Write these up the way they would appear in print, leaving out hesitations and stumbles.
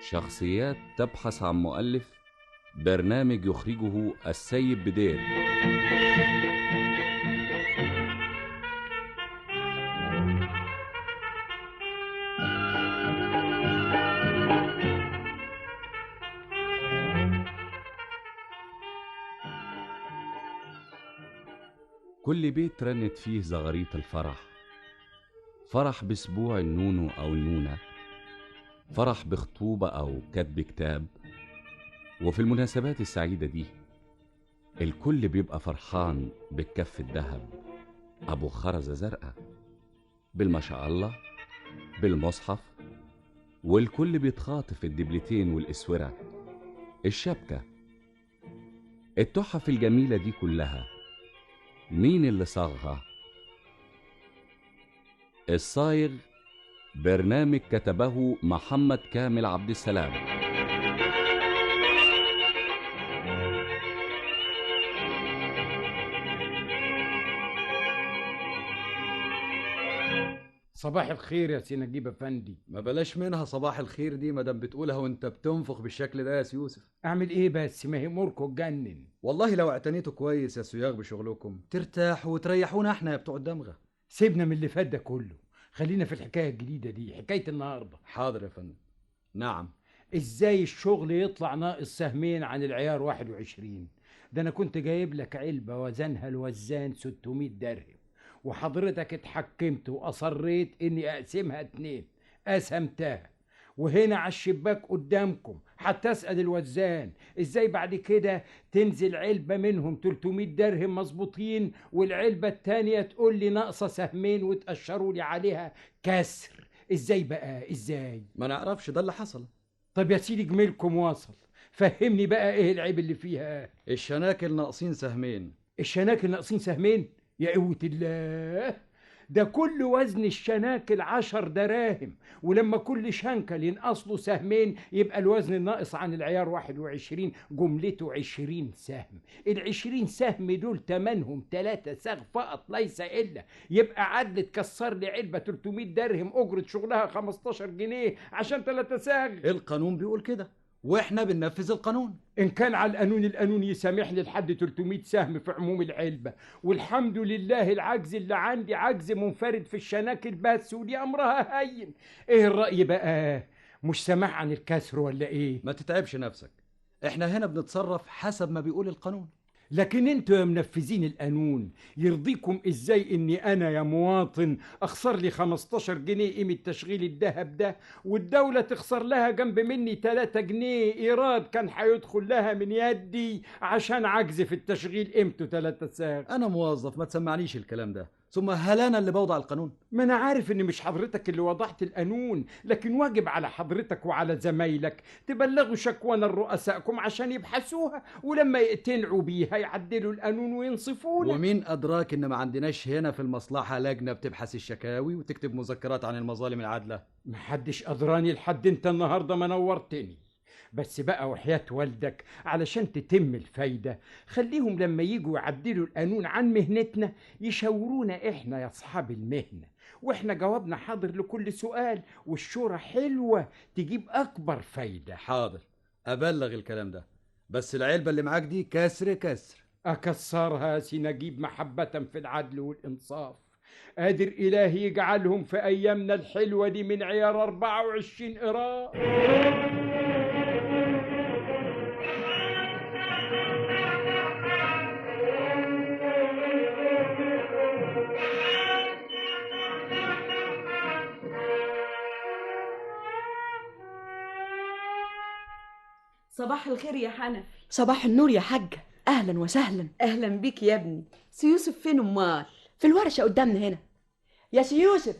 شخصيات تبحث عن مؤلف، برنامج يخرجه السيد بدير. كل بيت رنت فيه زغاريت الفرح، فرح باسبوع النونو او النونة، فرح بخطوبة او كتب كتاب. وفي المناسبات السعيدة دي الكل بيبقى فرحان بالكف الذهب ابو خرزة زرقاء، بالما شاء الله، بالمصحف، والكل بيتخاطف الدبلتين والاسورة، الشبكة، التحف الجميلة دي كلها. مين اللي صاغها؟ الصايغ برنامج كتبه محمد كامل عبد السلام. صباح الخير يا سي نجيب افندي. ما بلاش منها صباح الخير دي مادام بتقولها وانت بتنفخ بالشكل ده يا سي يوسف. اعمل ايه بس، ما هي اموركم تجنن. والله لو اعتنيتوا كويس يا سياغ بشغلكم ترتاحوا وتريحونا احنا يا بتوع الدمغه. سيبنا من اللي فات ده كله، خلينا في الحكايه الجديده دي، حكايه النهارده. حاضر يا فندم. نعم. ازاي الشغل يطلع ناقص سهمين عن العيار 21؟ ده انا كنت جايب لك علبه وزنها الوزان 600 درهم، وحضرتك اتحكمت واصريت اني اقسمها 2، قسمتها، وهنا على الشباك قدامكم حتى اسال الوزان. ازاي بعد كده تنزل علبه منهم 300 درهم مظبوطين، والعلبه التانيه تقول لي ناقصه سهمين وتاشروا لي عليها كسر؟ ازاي بقى ازاي؟ ما نعرفش، ده اللي حصل. طب يا سيدي جميلكم واصل، فهمني بقى ايه العيب اللي فيها. الشناكل ناقصين سهمين. الشناكل ناقصين سهمين؟ يا قوة الله، ده كل وزن الشناكل 10 دراهم، ولما كل شنكل ينقص له سهمين يبقى الوزن الناقص عن العيار 21 جملته 20 سهم. ال20 سهم دول تمنهم 3 ساغ فقط ليس إلا، يبقى عدل تكسر لي علبة 300 درهم أجرة شغلها 15 جنيه عشان 3 ساغ. القانون بيقول كده واحنا بننفذ القانون. ان كان على القانون يسامحني لحد 300 سهم في عموم العلبه، والحمد لله العجز اللي عندي عجز منفرد في الشناكل بس، ودي امرها هين. ايه الراي بقى؟ مش سامح عن الكسر ولا ايه؟ ما تتعبش نفسك، احنا هنا بنتصرف حسب ما بيقول القانون. لكن انتوا يا منفذين القانون يرضيكم ازاي اني انا يا مواطن اخسر لي 15 جنيه قيمة تشغيل الذهب ده، والدولة تخسر لها جنب مني 3 جنيه ايراد كان هيدخل لها من يدي عشان عجز في التشغيل قيمته 3 ساغ؟ انا موظف، ما تسمعنيش الكلام ده، ثم هل انا اللي بوضع القانون؟ ما انا عارف ان مش حضرتك اللي وضعت القانون، لكن واجب على حضرتك وعلى زمايلك تبلغوا شكوانا لرؤسائكم عشان يبحثوها، ولما يقتنعوا بيها يعدلوا القانون وينصفونا. ومين ادراك ان ما عندناش هنا في المصلحة لجنة بتبحث الشكاوي وتكتب مذكرات عن المظالم العادلة؟ محدش أدراني لحد انت النهاردة ما نورتني. بس بقى وحياة والدك علشان تتم الفايدة خليهم لما يجوا يعدلوا القانون عن مهنتنا يشاورونا احنا يا اصحاب المهنة، واحنا جوابنا حاضر لكل سؤال، والشورى حلوة تجيب اكبر فايدة. حاضر، ابلغ الكلام ده، بس العلبة اللي معاك دي كسر كسر. اكسرها سنجيب محبة في العدل والانصاف. قادر إلهي يجعلهم في أيامنا الحلوة دي من عيار 24 قراء. صباح الخير يا حنفي. صباح النور يا حاجة، أهلا وسهلا. أهلا بيك يا ابني. سي يوسف فين أمال؟ في الورشة قدامنا هنا. يا سي يوسف،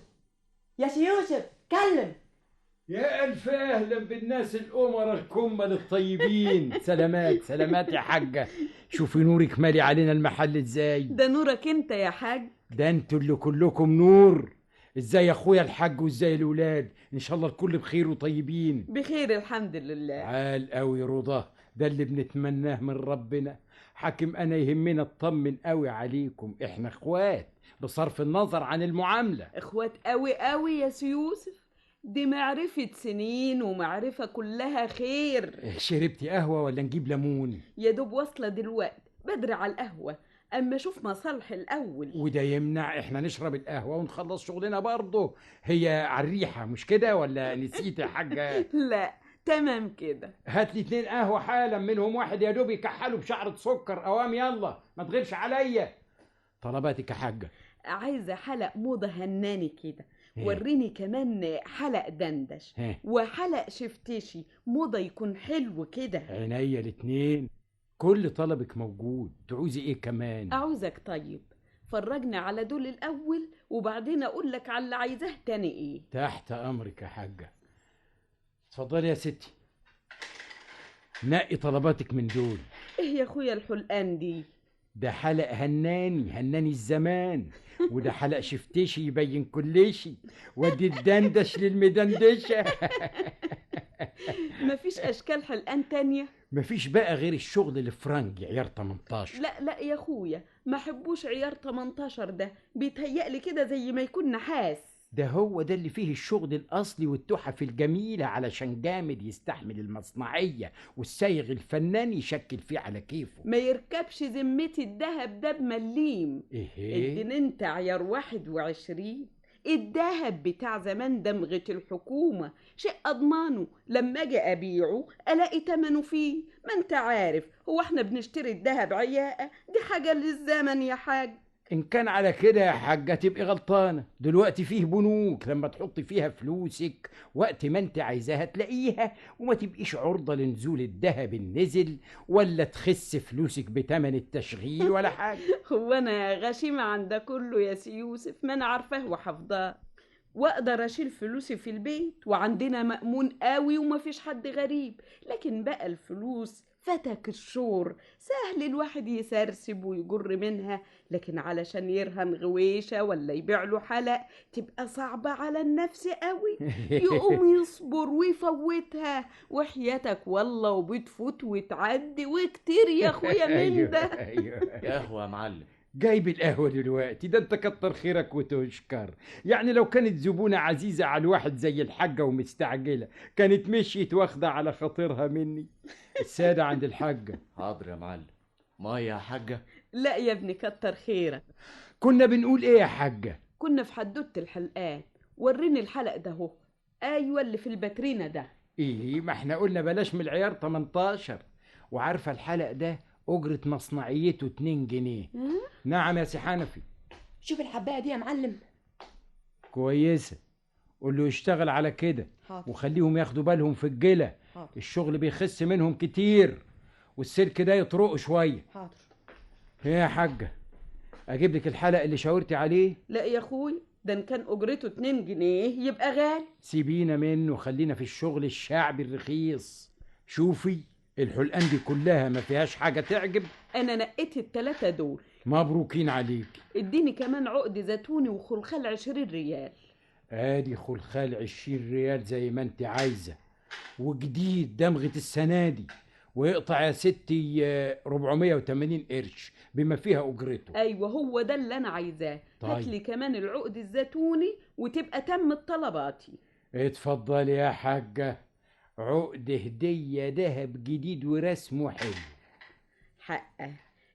يا سي يوسف كلم. يا ألف أهلا بالناس الأمراء الكمل الطيبين. سلامات سلامات يا حاجة، شوفي نورك مالي علينا المحل ازاي. ده نورك انت يا حاج. ده انتوا اللي كلكم نور. ازاي يا اخويا الحاج وازاي الولاد؟ ان شاء الله الكل بخير وطيبين. بخير الحمد لله. عال قوي رضا، ده اللي بنتمناه من ربنا. حاكم انا يهمنا اطمن قوي عليكم، احنا اخوات بصرف النظر عن المعاملة. اخوات قوي قوي يا سي يوسف، دي معرفة سنين ومعرفة كلها خير. شربتي قهوة ولا نجيب ليمون؟ يا دوب واصلة دلوقتي، بدري على القهوة، اما شوف مصالح الاول. وده يمنع احنا نشرب القهوة ونخلص شغلنا برضه؟ هي على الريحة مش كده ولا نسيت يا حاجة؟ لا تمام كده. هات لي 2 قهوة حالا، منهم واحد يا دوب يكحله بشعرة سكر. اوام يلا ما تغيرش عليا. طلباتك يا حاجة؟ عايزة حلق موضة هناني كده، إيه؟ وريني كمان حلق دندش إيه؟ وحلق شفتشي موضة يكون حلو كده. عينيا الاتنين، كل طلبك موجود. تعوزي ايه كمان؟ أعوزك طيب فرجنا على دول الأول وبعدين أقول لك على اللي عايزاه تاني إيه. تحت امرك يا حاجة. اتفضلي يا ستي، نقي طلباتك من دول. إيه يا أخويا الحلقان دي؟ ده حلق هناني الزمان، وده حلق شفتشي يبين كل شي، ودي الدندش للمدندشة. مفيش أشكال حلقان تانية؟ مفيش بقى غير الشغل الفرنجي عيار 18. لا لا يا أخويا، ما حبوش عيار 18 ده، بيتهيألي كده زي ما يكون نحاس. ده هو ده اللي فيه الشغل الأصلي والتحف الجميلة، علشان جامد يستحمل المصنعية والسايغ الفنان يشكل فيه على كيفه. ما يركبش ذمتي الدهب ده بمليم. ايه؟ ادين انت عيار 21. الدهب بتاع زمان دمغة الحكومة، شيء أضمانه لما أجي أبيعه ألاقي تمنه فيه. ما انت عارف، هو احنا بنشتري الدهب عياقة؟ دي حاجة للزمن يا حاج. إن كان على كده يا حاجة تبقي غلطانة. دلوقتي فيه بنوك لما تحطي فيها فلوسك وقت ما انت عايزاها تلاقيها، وما تبقيش عرضة لنزول الذهب النزل، ولا تخس فلوسك بتمن التشغيل ولا حاجة. هو أنا غشيمة عند كله يا سي يوسف؟ ما أنا عارفاه وحافظاه، واقدر اشيل فلوسي في البيت، وعندنا مأمون قوي ومفيش حد غريب. لكن بقى الفلوس فتك الشور، سهل الواحد يسرسب ويجر منها، لكن علشان يرهن غويشة ولا يبيع له حلق تبقى صعبة على النفس قوي. يقوم يصبر ويفوتها، وحياتك والله وبتفوت وتعدي وكتير يا اخويا من ده. قهوة يا معلم. جايب القهوة دلوقتي؟ ده انت كتر خيرك وتشكر. يعني لو كانت زبونة عزيزة على الواحد زي الحاجة ومستعجلة كانت مشيت واخدة على خاطرها مني. السادة عند الحاجة. حاضر يا معلم. مية يا حاجة؟ لا يا ابني كتر خيرك. كنا بنقول ايه يا حاجة؟ كنا في حدوتة الحلقات. وريني الحلق ده اهو. ايوه اللي في الباترينا ده. ايه، ما احنا قلنا بلاش من العيار 18. وعارفة الحلق ده أجرة مصنعيته 2 جنيه. نعم يا سي حنفي. شوف الحبايه دي يا معلم. كويسة، قول له يشتغل على كده. حاضر. وخليهم ياخدوا بالهم في الجلة. حاضر. الشغل بيخس منهم كتير، والسلك ده يطرقه شوية. حاضر. ايه يا حاجة، اجيب لك الحلق اللي شاورتي عليه؟ لا يا اخوي، ده ان كان اجرته 2 جنيه يبقى غالي. سيبينا منه، خلينا في الشغل الشعبي الرخيص. شوفي الحلقان دي كلها ما فيهاش حاجة تعجب. انا نقيت ال3 دول. مبروكين عليك. اديني كمان عقد زيتوني وخلخال 20 ريال. ادي خلخال 20 ريال زي ما انت عايزة، وجديد دمغة السنة دي، ويقطع يا ستي 480 قرش بما فيها اجرته. ايوه هو ده اللي انا عايزاه. طيب. هاتلي كمان العقد الزيتوني وتبقى تمت طلباتي. اتفضلي يا حاجة، عقد هدية دهب جديد ورسمه حلو. حقه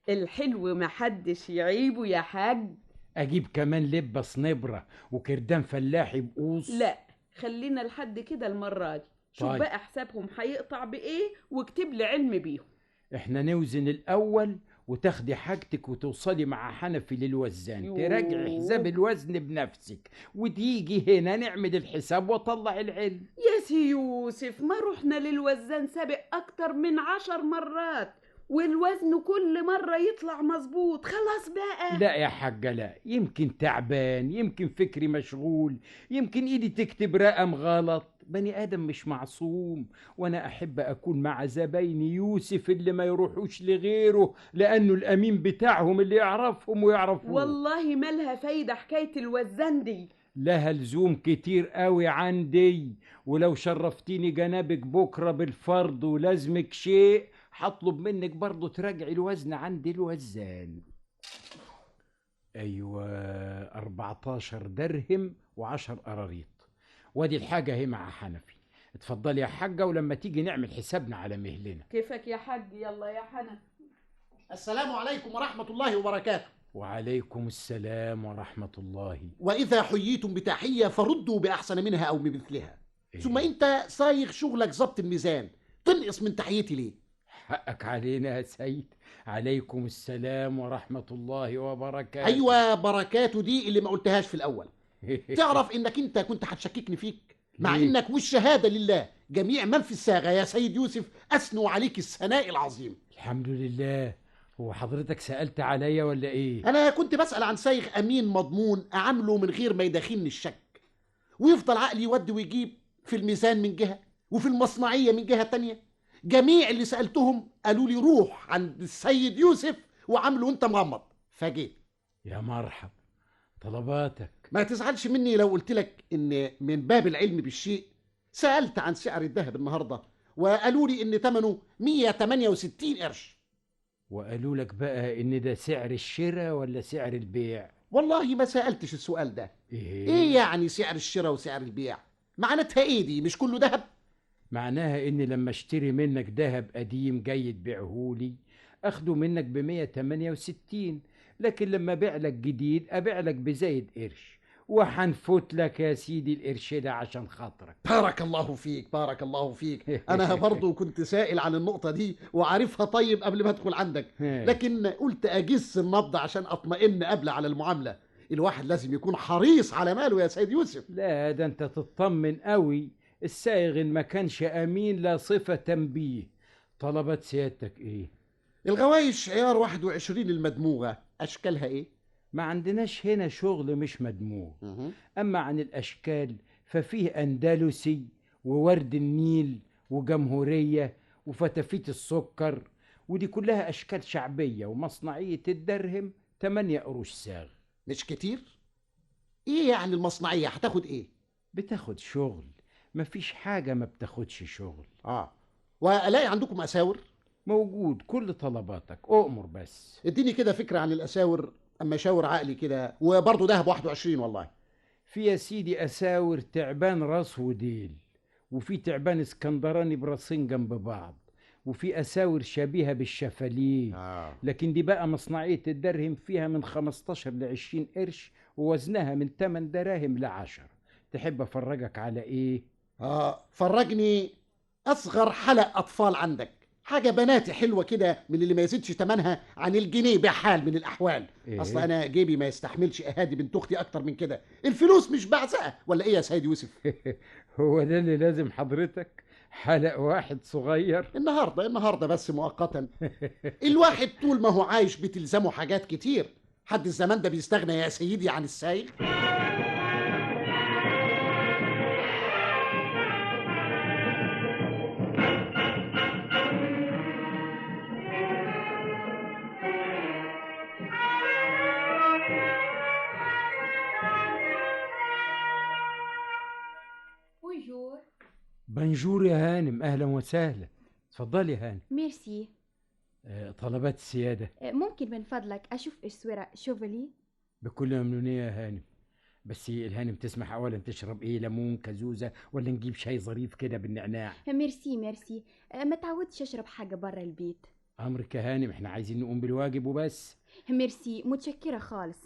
الحلو محدش يعيبه يا حاج. اجيب كمان لبة صنبرة وكردان فلاحي بقوص؟ لا خلينا لحد كده المرة دي. شوف طيب. بقى حسابهم هيقطع بايه واكتب لي علم بيهم. احنا نوزن الاول وتاخدي حاجتك وتوصلي مع حنفي للوزان، يوه. تراجعي حساب الوزن بنفسك وتيجي هنا نعمل الحساب واطلع العلم. يا سي يوسف، ما رحنا للوزان سابق اكتر من 10 مرات، والوزن كل مرة يطلع مظبوط. خلاص بقى. لا يا حاجة لا، يمكن تعبان، يمكن فكري مشغول، يمكن ايدي تكتب رقم غلط. بني ادم مش معصوم، وانا احب اكون مع زبايني يوسف اللي ما يروحوش لغيره، لانه الامين بتاعهم اللي يعرفهم ويعرفوه. والله مالها فايدة حكاية الوزان دي. لها لزوم كتير قوي عندي، ولو شرفتيني جنابك بكرة بالفرض ولازمك شيء هطلب منك برضو تراجعي الوزن عند الوزان. ايوه 14 درهم و10 قراريط، وادي الحاجة اهي مع حنفي. اتفضلي يا حاجة، ولما تيجي نعمل حسابنا على مهلنا. كيفك يا حاج؟ يلا يا حنفي. السلام عليكم ورحمة الله وبركاته. وعليكم السلام ورحمة الله. وإذا حييتم بتحية فردوا بأحسن منها أو بمثلها. ثم أنت صايغ شغلك ضبط الميزان، تنقص من تحيتي ليه؟ حقك علينا يا سيد. عليكم السلام ورحمة الله وبركاته. أيوة، بركاته دي اللي ما قلتهاش في الأول. تعرف إنك أنت كنت هتشككني فيك، مع ليه؟ إنك والشهادة لله جميع من في الساغة يا سيد يوسف أثنوا عليك الثناء العظيم. الحمد لله. هو حضرتك سألت عليا ولا ايه؟ أنا كنت بسأل عن صايغ أمين مضمون أعامله من غير ما يدخلني الشك، ويفضل عقلي يودي ويجيب في الميزان من جهة وفي المصنعية من جهة تانية. جميع اللي سألتهم قالوا لي روح عند السيد يوسف وعامله أنت مغمض، فجيت. يا مرحب، طلباتك. ما تزعلش مني لو قلت لك إن من باب العلم بالشيء سألت عن سعر الذهب النهاردة وقالوا لي إن ثمنه 168 قرش. وقالوا لك بقى ان ده سعر الشراء ولا سعر البيع؟ والله ما سألتش السؤال ده. إيه يعني سعر الشراء وسعر البيع؟ معناتها إيه دي؟ مش كله ذهب؟ معناها ان لما اشتري منك ذهب قديم جاي تبيعهولي اخده منك ب168، لكن لما ابيع لك جديد ابيع لك بزايد قرش، وحنفوت لك يا سيدي القرش ده عشان خاطرك. بارك الله فيك، بارك الله فيك. أنا برضو كنت سائل عن النقطة دي وعارفها طيب قبل ما أدخل عندك، لكن قلت أجس النبض عشان أطمئن قبل على المعاملة. الواحد لازم يكون حريص على ماله يا سيد يوسف. لا، ده انت تطمن قوي. السائغ إن ما كانش امين لا صفة تنبيه. طلبات سيادتك ايه؟ الغوايش عيار 21 المدموغة أشكالها إيه؟ ما عندناش هنا شغل مش مدموغ. اما عن الاشكال ففيه اندلسي وورد النيل وجمهورية وفتافيت السكر، ودي كلها اشكال شعبية، ومصنعية الدرهم 8 قروش ساغ. مش كتير؟ إيه يعني المصنعية هتاخد إيه؟ بتاخد شغل، مفيش حاجة ما بتاخدش شغل. وألاقي عندكم أساور؟ موجود، كل طلباتك أؤمر. بس اديني كده فكرة عن الأساور أما شاور عقلي كده، وبرضه دهب 21 والله. في يا سيدي أساور تعبان راس وديل، وفي تعبان اسكندراني براسين جنب بعض، وفي أساور شبيهة بالشفاليه. لكن دي بقى مصنعية الدرهم فيها من 15 ل20 قرش، ووزنها من 8 دراهم ل10. تحب أفرجك على إيه؟ فرجني أصغر حلق أطفال عندك، حاجة بناتي حلوة كده من اللي ما يزيدش تمنها عن الجنيه بحال من الأحوال. أصل أنا جيبي ما يستحملش أهادي بنت أختي أكتر من كده. الفلوس مش بعزقة ولا إيه يا سيد يوسف؟ هو ده اللي لازم حضرتك؟ حلق واحد صغير النهاردة بس مؤقتا. الواحد طول ما هو عايش بتلزمه حاجات كتير. حد الزمان ده بيستغنى يا سيدي عن السايق؟ بنجور يا هانم، أهلا وسهلا. اتفضلي يا هانم. ميرسي. طلبات السيادة. ممكن من فضلك أشوف إسورة شوفلي؟ بكل ممنونية يا هانم. بس الهانم تسمح أولا تشرب إيه، ليمون كزوزة ولا نجيب شاي ظريف كده بالنعناع؟ ميرسي ميرسي. ما تعودش أشرب حاجة برا البيت. أمرك يا هانم، إحنا عايزين نقوم بالواجب وبس. ميرسي، متشكرة خالص.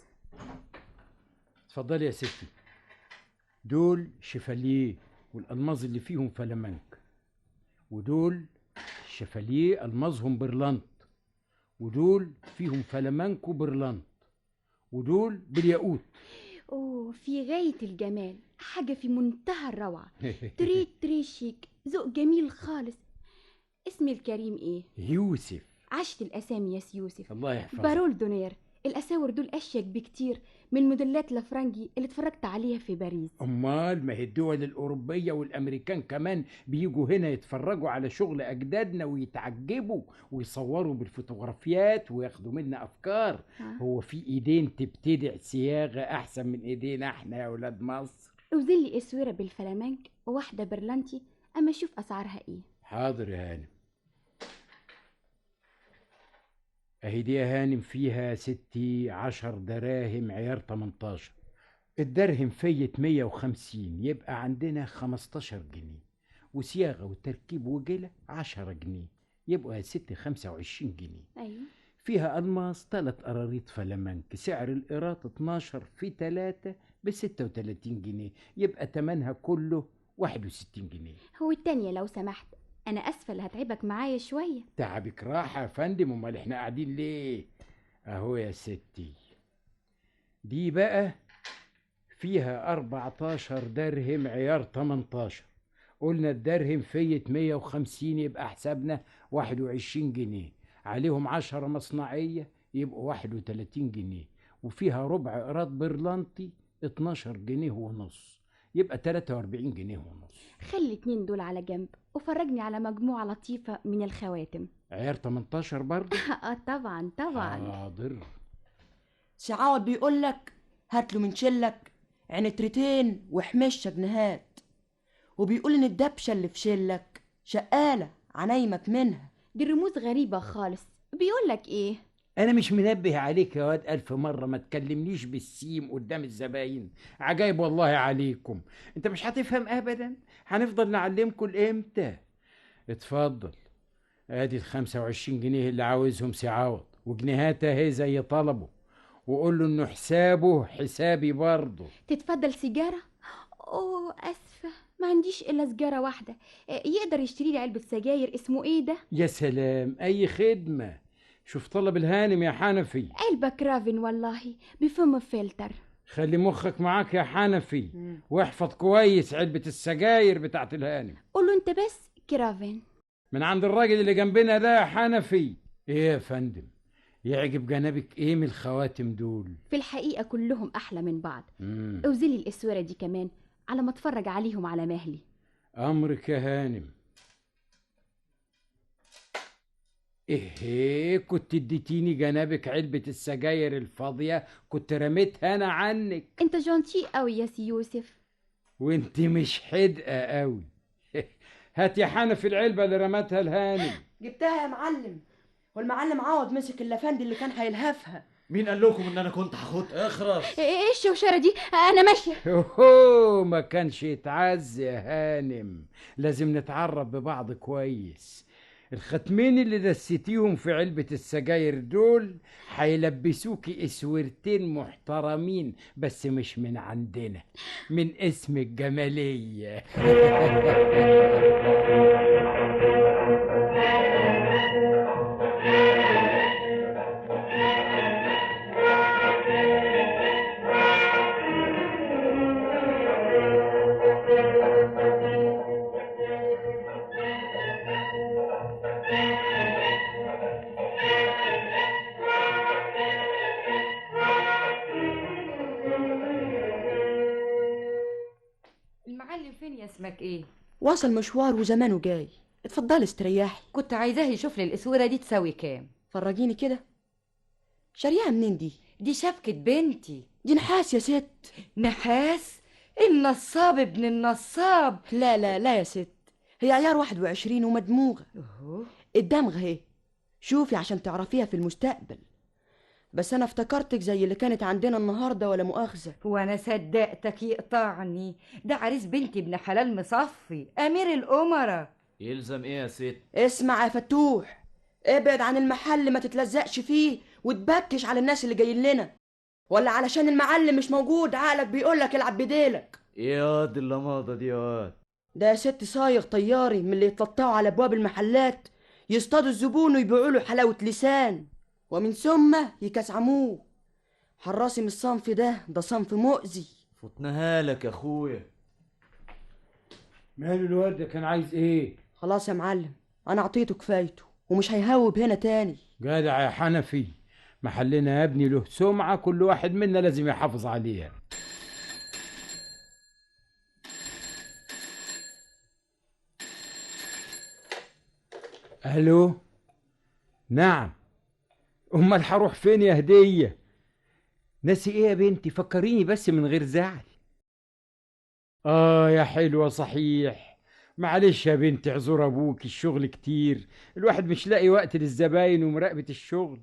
اتفضلي يا ستي. دول شفاليه والألماظ اللي فيهم فلامنك، ودول شفاليه ألماظهم برلنت، ودول فيهم فلامنك وبرلنت، ودول بالياقوت. أوه، في غاية الجمال، حاجة في منتهى الروعة. تري شيك، ذوق جميل خالص. اسمي الكريم إيه؟ يوسف. عشت الأسامي يا يوسف. الله يحفظك. بارول دونير. الأساور دول أشيك بكتير من الموديلات الفرنجي اللي اتفرجت عليها في باريس. أمال ما هي الدول الأوروبية والأمريكان كمان بيجوا هنا يتفرجوا على شغل أجدادنا ويتعجبوا ويصوروا بالفوتوغرافيات وياخدوا منا أفكار. هو في إيدين تبتدع صياغة أحسن من إيدينا إحنا يا أولاد مصر. وزن لي إسورة بالفلامنك وواحدة برلنتي، أما شوف أسعارها إيه. حاضر يا هانم. اهي دي يا هانم فيها 10 دراهم عيار 18، الدرهم فية 150 يبقى عندنا 15 جنيه، وصياغة وتركيب وجلة 10 جنيه، يبقوا يا ست 25 جنيه. ايوه. فيها ألماس 3 قراريط فلامنك، سعر القراط 12 في 3 ب36 جنيه، يبقى تمنها كله 61 جنيه. هو التانية لو سمحت، انا اسفة اللي هتعبك معايا شوية. تعبك راحة يا فندم، امال احنا قاعدين ليه؟ اهو يا ستي، دي بقى فيها 14 درهم عيار 18. قلنا الدرهم فية 150 يبقى حسابنا 21 جنيه، عليهم 10 مصنعية يبقوا 31 جنيه، وفيها ربع قراط برلنطي 12 جنيه ونص، يبقى 43 جنيه ونص. خلي 2 دول على جنب وفرجني على مجموعة لطيفة من الخواتم. عيار 18 برضه؟ طبعا طبعا. حاضر. سعاود بيقول لك هات له من شلك عنترتين وحمشة جنيهات، وبيقول ان الدبشه اللي في شلك شقاله عنايمك منها. دي الرموز غريبة خالص. بيقول لك ايه؟ انا مش منبه عليك يا واد 1000 مرة ما تكلمنيش بالسيم قدام الزباين. عجايب والله عليكم، انت مش هتفهم ابدا. هنفضل نعلمكم لامتى؟ اتفضل، ادي ال25 جنيه اللي عاوزهم سعاوض، وجنيهات اهي زي طلبه، وقول له انه حسابه حسابي برضه. تتفضل سيجارة؟ اوه اسفة، ما عنديش الا سجارة واحدة. يقدر يشتري لي علبة سجاير؟ اسمه ايه ده؟ يا سلام، اي خدمة. شوف طلب الهانم يا حنفي. علبة كرافن والله، بفم فلتر. خلي مخك معاك يا حنفي، واحفظ كويس علبة السجاير بتاعت الهانم. قول له انت بس كرافن. من عند الراجل اللي جنبنا ده يا حنفي. ايه يا فندم، يعجب جنابك ايه من الخواتم دول؟ في الحقيقة كلهم احلى من بعض. اوزلي الاسورة دي كمان على ما اتفرج عليهم على مهلي. امرك يا هانم. ايه كنت اديتيني جنابك علبة السجاير الفاضية كنت رميتها انا عنك. انت جونتي قوي يا سي يوسف. وانت مش حدقة قوي. هات يا حنفي العلبة اللي رمتها الهانم. جبتها يا معلم، والمعلم عوض مسك اللفندي اللي كان هيلهفها. مين قال لكم ان انا كنت هاخدها؟ اخرس. ايه الشوشرة دي؟ انا ماشية. اوه، ما كانش يتعز يا هانم، لازم نتعرف ببعض كويس. الختمين اللي دستيهم في علبة السجاير دول هيلبسوكي اسورتين محترمين، بس مش من عندنا، من اسم الجمالية. المعلم فين يا اسمك ايه؟ وصل مشوار وزمانه جاي. اتفضلي استريحي. كنت عايزاه يشوف لي الاسوره دي تساوي كام. فرجيني كده. شاريها منين دي؟ دي شبكه بنتي. دي نحاس يا ست. نحاس؟ النصاب ابن النصاب. لا لا لا يا ست، هي عيار 21 ومدموغه. الدمغه اهي، شوفي عشان تعرفيها في المستقبل. بس انا افتكرتك زي اللي كانت عندنا النهارده ولا مؤاخذه. وانا صدقتك يقطعني، ده عريس بنتي ابن حلال مصفي امير الامراء. يلزم ايه يا ست؟ اسمع يا فتوح، ابعد عن المحل، ما تتلزقش فيه وتبكش على الناس اللي جايين لنا، ولا علشان المعلم مش موجود عقلك بيقولك العب بديلك. ايه يا واد اللماضه دي يا واد؟ ده يا ست صايغ طياري من اللي يتلطعوا على ابواب المحلات يصطادوا الزبون ويبيعوا له حلاوه لسان، ومن ثم يكسعموه. حراسي من الصنف ده صنف مؤذي. فتناها لك يا اخويا. ماله الواد ده كان عايز ايه؟ خلاص يا معلم، انا اعطيته كفايته ومش هيهوب هنا تاني. جدع يا حنفي، محلنا يا ابني له سمعة كل واحد منا لازم يحافظ عليها. الو، نعم. امال هروح فين يا هدية؟ ناسي ايه يا بنتي؟ فكريني بس من غير زعل. يا حلوة صحيح، معلش يا بنتي، اعذر ابوك، الشغل كتير، الواحد مش لاقي وقت للزباين ومراقبة الشغل.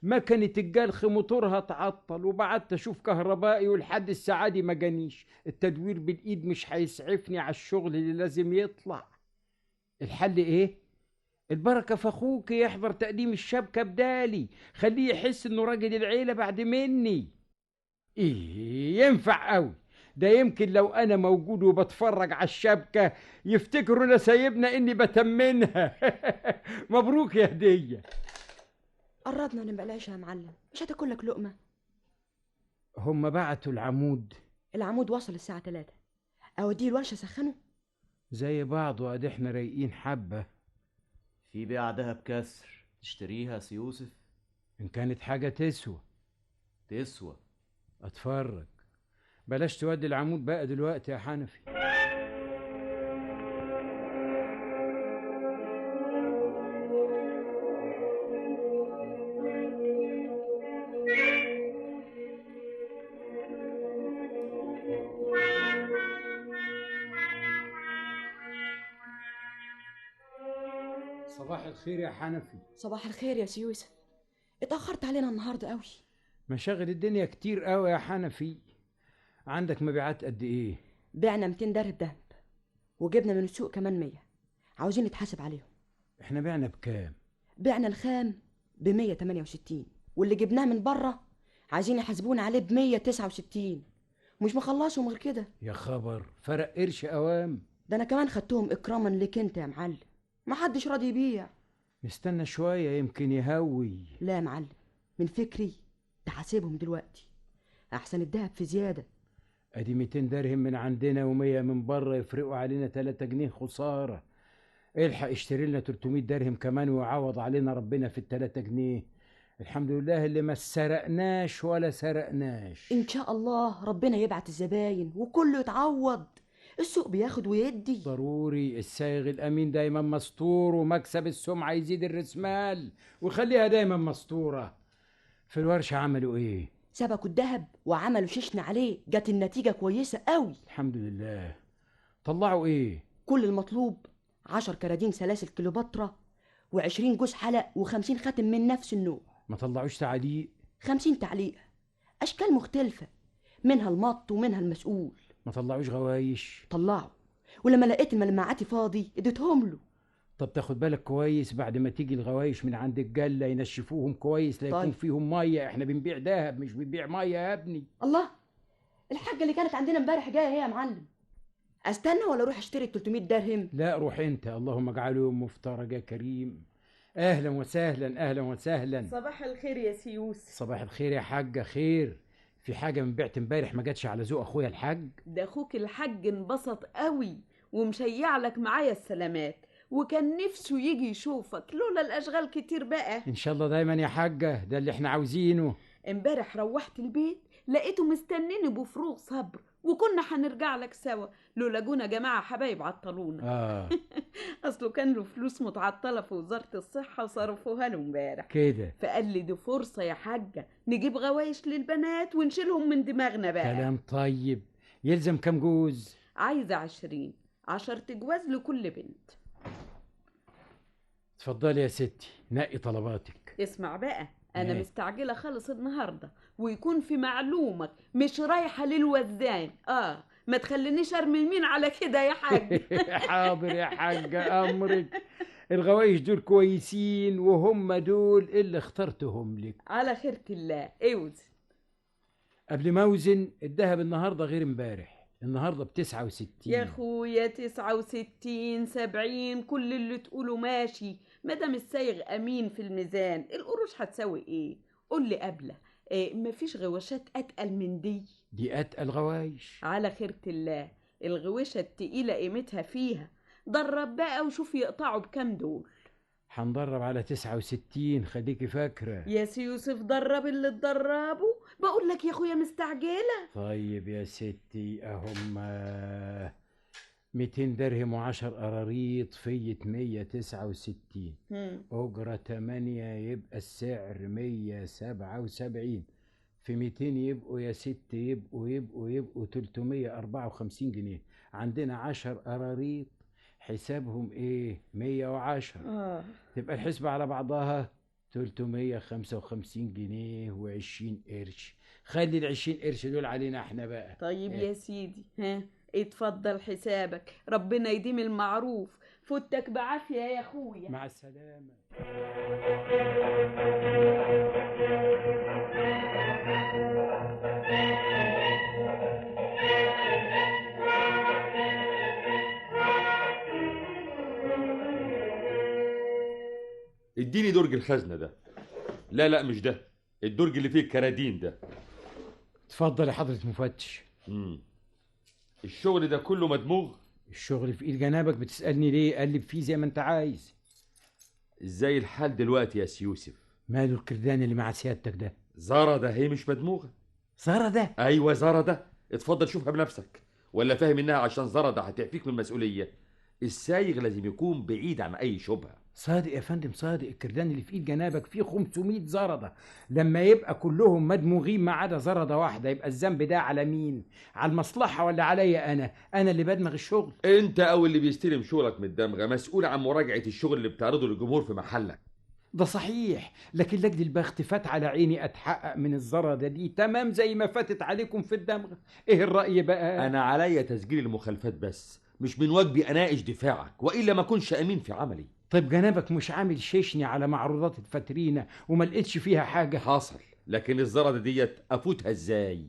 مكنة الجلخ موتورها تعطل، وبعدت اشوف كهربائي ولحد الساعة دي ما جانيش. التدوير بالايد مش هيسعفني على الشغل اللي لازم يطلع. الحل ايه؟ البركة في اخوك يحضر تقديم الشبكة بدالي، خليه يحس انه راجل العيلة بعد مني. ايه ينفع قوي ده، يمكن لو انا موجود وبتفرج على الشبكة يفتكروا انا سايبنا اني بتمنها. مبروك يا هدية. قربنا ونبقى العشاء يا معلم، مش هتاكل لك لقمة؟ هم بعتوا العمود؟ العمود وصل الساعة 3. اوديه الورشة سخنه. زي بعض، وادي احنا رايقين حبة. في بيع دهب كسر تشتريها يا سي يوسف؟ ان كانت حاجة تسوى. تسوى. اتفرج. بلاش تودي العمود بقى دلوقتي يا حنفي. صباح الخير يا حنفي. صباح الخير يا سي يوسف، اتأخرت علينا النهاردة قوي. مشاغل الدنيا كتير قوي يا حنفي. عندك مبيعات قد ايه؟ بعنا 200 درهم دهب، وجبنا من السوق كمان 100، عاوزين نتحاسب عليهم. احنا بعنا بكام؟ بعنا الخام ب 168، واللي جبناه من بره عايزين يحاسبونا عليه ب 169، مش مخلصهم غير كده. يا خبر، فرق قرش اوام. ده انا كمان خدتهم اكراما لك انت يا معلم، محدش راضي يبيع. نستنى شوية يمكن يهوي. لا يا معلم، من فكري تحاسبهم دلوقتي، احسن الدهب في زيادة. ادي 200 درهم من عندنا و100 من بره يفرقوا علينا 3 جنيه خسارة. الحق اشتري لنا 300 درهم كمان ويعوض علينا ربنا في ال3 جنيه. الحمد لله اللي ما سرقناش ولا سرقناش. ان شاء الله ربنا يبعت الزباين وكله يتعوض، السوق بياخد ويدي. ضروري السايغ الامين دايما مستور، ومكسب السمعة يزيد الرسمال ويخليها دايما مستورة. في الورشة عملوا ايه؟ سبكوا الدهب وعملوا ششن عليه، جت النتيجة كويسة قوي الحمد لله. طلعوا ايه؟ كل المطلوب 10 كرادين سلاسل كليوباترا، و20 جوز حلق، و50 خاتم من نفس النوع. ما طلعوش تعليق؟ 50 تعليقة أشكال مختلفة، منها المط ومنها المسؤول. ما طلعوش غوايش؟ طلعوا، ولما لقيت الملمعاتي فاضي اديتهم له. طب تاخد بالك كويس بعد ما تيجي الغوايش من عند الجلة ينشفوهم كويس، لا يكون فيهم مية. احنا بنبيع دهب مش بنبيع مية يا ابني. الله، الحاجة اللي كانت عندنا امبارح جاية هي يا معلم. استنى ولا اروح اشتري 300 درهم؟ لا روح انت، اللهم اجعله يوم مفترج يا كريم. اهلا وسهلا اهلا وسهلا. صباح الخير يا سي يوسف. صباح الخير يا حاجة. خير؟ في حاجة من بعت امبارح ما جاتش على ذوق اخويا الحاج؟ ده اخوك الحاج انبسط قوي ومشيع لك معايا السلامات، وكان نفسه يجي يشوفك لولا الاشغال كتير بقى. ان شاء الله دايما يا حاجة، ده اللي احنا عاوزينه. امبارح روحت البيت لقيته مستنيني بفروغ صبر، وكنا هنرجع لك سوا لولا جونا جماعة حبايب عطلونا. اصله كان له فلوس متعطلة في وزارة الصحة وصرفوها له امبارح كده. فقال لي دي فرصة يا حاجة نجيب غوايش للبنات ونشيلهم من دماغنا بقى. كلام طيب. يلزم كام جوز؟ عايزة 20 جواز لكل بنت. اتفضلي يا ستي، نقي طلباتك. اسمع بقى، انا مستعجلة خالص النهاردة، ويكون في معلومك مش رايحة للوزان. ما تخلينيش ارمي المين على كده يا حاج. حاضر يا حاجة امرك. الغوايش دول كويسين، وهم دول اللي اخترتهم لك. على خيرة الله. اوزن. قبل ما اوزن، الدهب النهارده غير امبارح، النهارده ب69. يا اخويا 69 70 كل اللي تقوله ماشي، مادام السايغ امين في الميزان. القروش هتساوي ايه؟ قول لي قبله مفيش غواشات اتقل من دي؟ دي اتقل غوايش. على خيرة الله. الغواشة التقيلة قيمتها فيها. درب بقى وشوف يقطعوا بكام دول. هندرب على 69، خليكي فاكرة يا سي يوسف. درب اللي تدربه، بقول لك يا اخويا مستعجلة. طيب يا ستي، اهم 200 درهم و10 قراريط فية 169. أجرة 8 يبقى السعر 177. في 200 يبقوا يا ست يبقوا 354 جنيه. عندنا 10 قراريط، حسابهم ايه؟ 110. تبقى الحسبة على بعضها 355 جنيه و20 قرش. خلي ال20 قرش دول علينا احنا بقى. طيب يا سيدي، ها اتفضل حسابك، ربنا يديم المعروف. فوتك بعافية يا اخويا. مع السلامة. اديني درج الخزنة ده. لا مش ده، الدرج اللي فيه الكرادين ده. اتفضل يا حضرة مفتش. الشغل ده كله مدموغ؟ الشغل في ايد جنابك، بتسألني ليه؟ قلب فيه زي ما انت عايز. ازاي الحال دلوقتي يا سي يوسف؟ ماله الكردان اللي مع سيادتك ده؟ زارة ده هي مش مدموغة. زارة ده؟ ايوه زارة ده، اتفضل شوفها بنفسك. ولا فاهم انها عشان زارة ده هتعفيك من المسؤولية؟ السايغ لازم يكون بعيد عن اي شبهة. صادق يا فندم، صادق. الكردان اللي في ايد جنابك فيه 500 زردة. لما يبقى كلهم مدموغين ما عدا زردة واحدة، يبقى الذنب ده على مين؟ على المصلحة ولا عليا انا اللي بدمغ الشغل؟ انت او اللي بيستلم شغلك من الدمغة مسؤول عن مراجعة الشغل اللي بتعرضه للجمهور في محلك. ده صحيح، لكن لجل البخت فات على عيني اتحقق من الزردة دي تمام زي ما فاتت عليكم في الدمغة. ايه الرأي بقى؟ انا عليا تسجيل المخالفات بس، مش من واجبي اناقش دفاعك، والا ما كنش امين في عملي. طيب جنابك مش عامل شيشني على معروضات الفاترينة وما لقيتش فيها حاجة؟ حصل، لكن الزردة ديت افوتها ازاي؟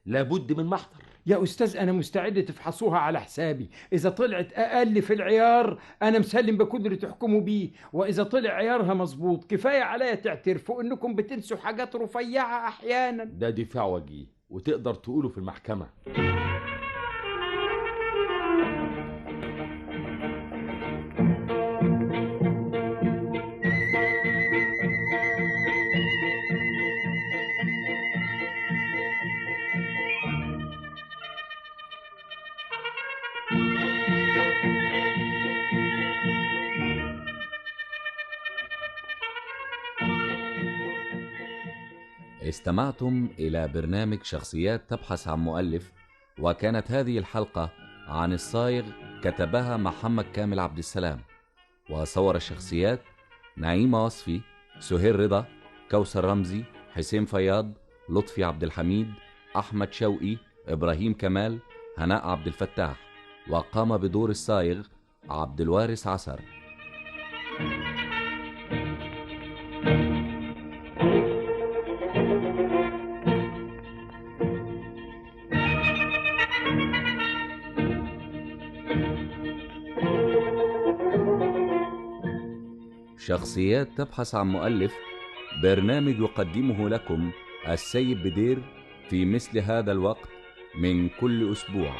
لابد من محضر. يا أستاذ أنا مستعد تفحصوها على حسابي. إذا طلعت أقل في العيار أنا مسلم بقدرة تحكموا بيه، وإذا طلع عيارها مظبوط كفاية عليا تعترفوا إنكم بتنسوا حاجات رفيعة أحيانا. ده دفاع وجيه وتقدر تقوله في المحكمة. استمعتم إلى برنامج شخصيات تبحث عن مؤلف، وكانت هذه الحلقة عن الصايغ كتبها محمد كامل عبد السلام، وصور الشخصيات نعيمة وصفي، سهير رضا، كوثر رمزي، حسين فياض، لطفي عبد الحميد، أحمد شوقي، إبراهيم كمال، هناء عبد الفتاح، وقام بدور الصايغ عبد الوارث عسر. شخصيات تبحث عن مؤلف، برنامج يقدمه لكم السيد بدير في مثل هذا الوقت من كل أسبوع.